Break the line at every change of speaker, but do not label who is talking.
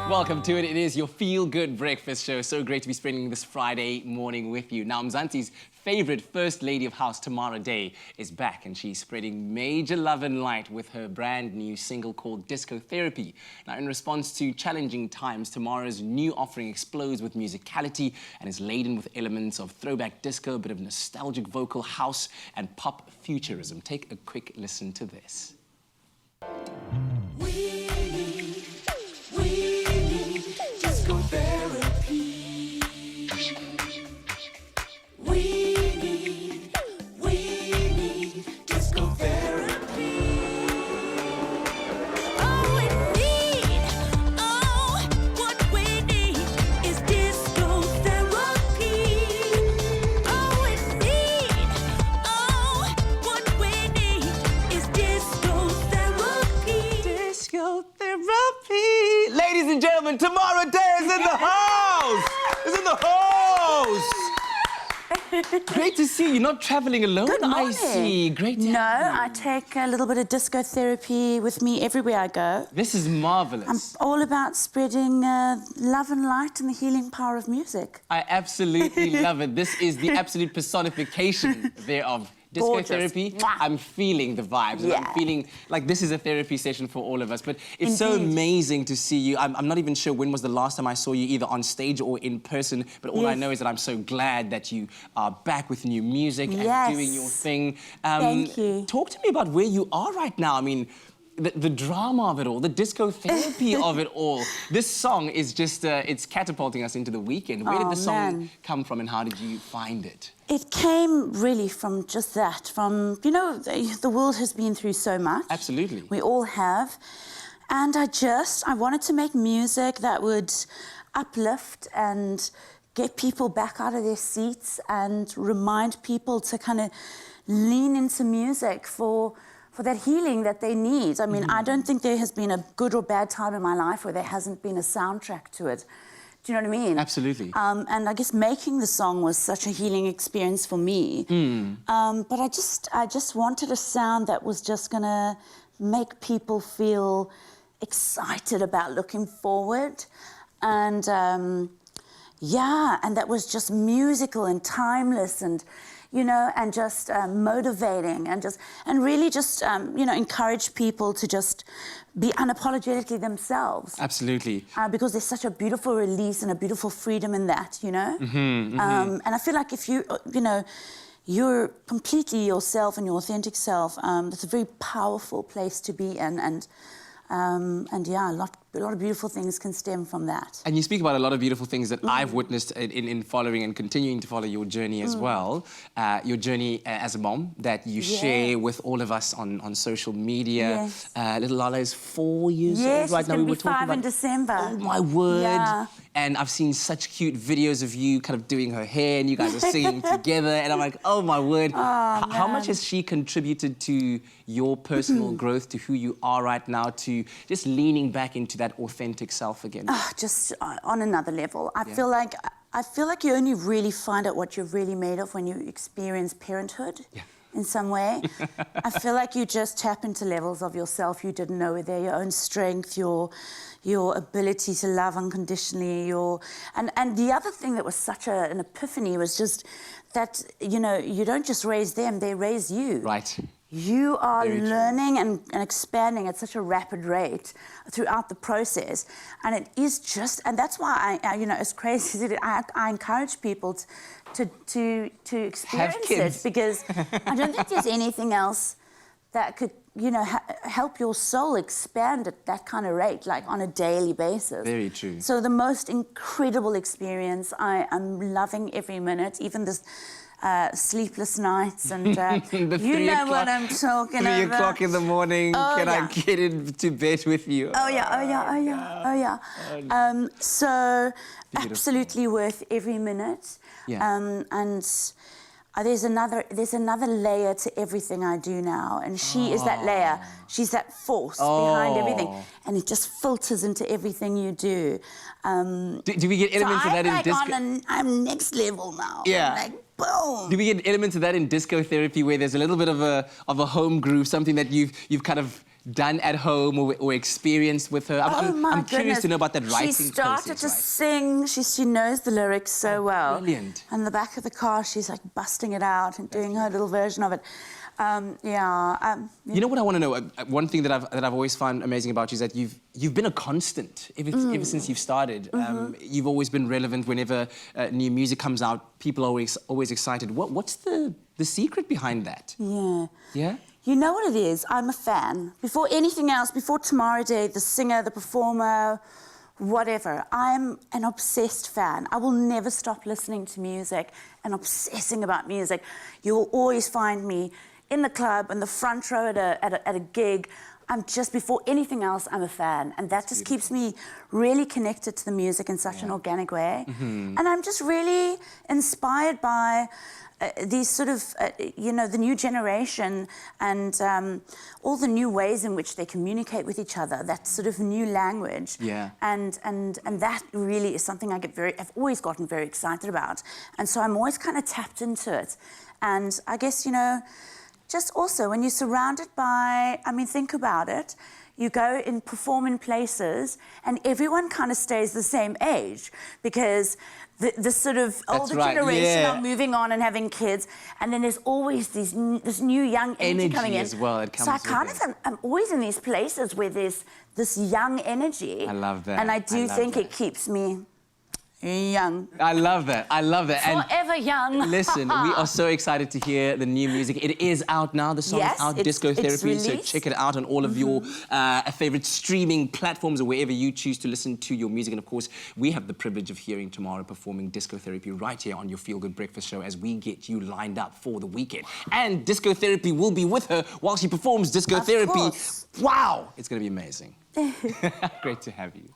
Welcome to it. It is your feel-good breakfast show. So great to be spending this Friday morning with you. Now, Mzansi's favourite First Lady of House, Tamara Dey, is back and she's spreading major love and light with her brand new single called Disco Therapy. Now, in response to challenging times, Tamara's new offering explodes with musicality and is laden with elements of throwback disco, a bit of nostalgic vocal house and pop futurism. Take a quick listen to this. Ladies and gentlemen, Tamara Dey is in the house! Is in the house! Great to see you. You're not travelling alone,
Good morning.
I see. Great to have you.
I take a little bit of disco therapy with me everywhere I go.
This is marvellous.
I'm all about spreading love and light and the healing power of music.
I absolutely love it. This is the absolute personification thereof. Disco
Gorgeous.
therapy,
Mwah.
I'm feeling the vibes.
Yeah.
And I'm feeling like this is a therapy session for all of us. But it's so amazing to see you. I'm not even sure when was the last time I saw you either on stage or in person. But all I know is that I'm so glad that you are back with new music and doing your thing.
Thank you.
Talk to me about where you are right now. I mean, the drama of it all, the disco therapy of it all. This song is just, it's catapulting us into the weekend. Where did the song come from and how did you find it?
It came really from just that, from, you know, the world has been through so much.
Absolutely.
We all have. And I wanted to make music that would uplift and get people back out of their seats and remind people to kind of lean into music for that healing that they need. I mean, I don't think there has been a good or bad time in my life where there hasn't been a soundtrack to it. Do you know what I mean?
Absolutely.
And I guess making the song was such a healing experience for me. But I just wanted a sound that was just gonna make people feel excited about looking forward. And yeah, and that was just musical and timeless and, you know, and just motivating and really just, you know, encourage people to just be unapologetically themselves.
Absolutely.
Because there's such a beautiful release and a beautiful freedom in that, you know? And I feel like if you, you know, you're completely yourself and your authentic self, it's a very powerful place to be in. And yeah, a lot of beautiful things can stem from that.
And you speak about a lot of beautiful things that I've witnessed in following and continuing to follow your journey as well. Your journey as a mom that you share with all of us on social media. Little Lala is 4 years old right now.
We were talking about 5 in December.
Oh my word.
Yeah.
And I've seen such cute videos of you kind of doing her hair and you guys are singing together. And I'm like, oh my word. How much has she contributed to your personal growth, to who you are right now, to just leaning back into that authentic self again?
Just on another level. I feel like you only really find out what you're really made of when you experience parenthood in some way. I feel like you just tap into levels of yourself you didn't know were there, your own strength, your ability to love unconditionally, and the other thing that was such an epiphany was just that, you know, you don't just raise them, they raise you.
Right.
You are learning and expanding at such a rapid rate throughout the process. And it is just, and that's why I you know, as crazy as it is, I encourage people to experience it, because I don't think there's anything else that could, you know, help your soul expand at that kind of rate, like on a daily basis.
Very true.
So the most incredible experience. I am loving every minute, even this sleepless nights and you know what I'm talking about.
3 o'clock in the morning, can I get into bed with you?
Oh yeah. So beautiful. Absolutely worth every minute. And there's another layer to everything I do now, and she is that layer. She's that force behind everything, and it just filters into everything you do.
Do we get elements of that in disco?
I'm next level now.
Yeah.
I'm like, boom.
Do we get elements of that in disco therapy, where there's a little bit of a home groove, something that you've kind of done at home or experienced with her? I'm curious to know about that writing process.
She started to sing. She knows the lyrics so well.
Brilliant.
And in the back of the car, she's like busting it out and doing her little version of it.
You know what I want to know? One thing that I've always found amazing about you is that you've been a constant ever since you've started. You've always been relevant whenever new music comes out. People are always excited. What's the secret behind that?
Yeah.
Yeah?
You know what it is? I'm a fan. Before anything else, before Tamara Dey, the singer, the performer, whatever, I'm an obsessed fan. I will never stop listening to music and obsessing about music. You will always find me in the club, in the front row at a gig. I'm just, before anything else, I'm a fan. And that just keeps me really connected to the music in such an organic way. And I'm just really inspired by these sort of, you know, the new generation and all the new ways in which they communicate with each other, that sort of new language.
Yeah.
And that really is something I've always gotten very excited about. And so I'm always kind of tapped into it. And I guess, you know, just also when you're surrounded by, I mean, think about it. You go and perform in places and everyone kind of stays the same age because the sort of older generation are moving on and having kids, and then there's always this new young energy coming in.
As well, it comes
so I kind of I'm always in these places where there's this young energy.
I love that.
And I do think it keeps me young.
I love that. I love that.
Forever young.
Listen, we are so excited to hear the new music. It is out now. The song is out, Disco Therapy. So check it out on all of your favorite streaming platforms or wherever you choose to listen to your music. And of course, we have the privilege of hearing Tamara performing Disco Therapy right here on your Feel Good Breakfast show as we get you lined up for the weekend. And Disco Therapy will be with her while she performs Disco Therapy.
Course.
Wow! It's going to be amazing. Great to have you.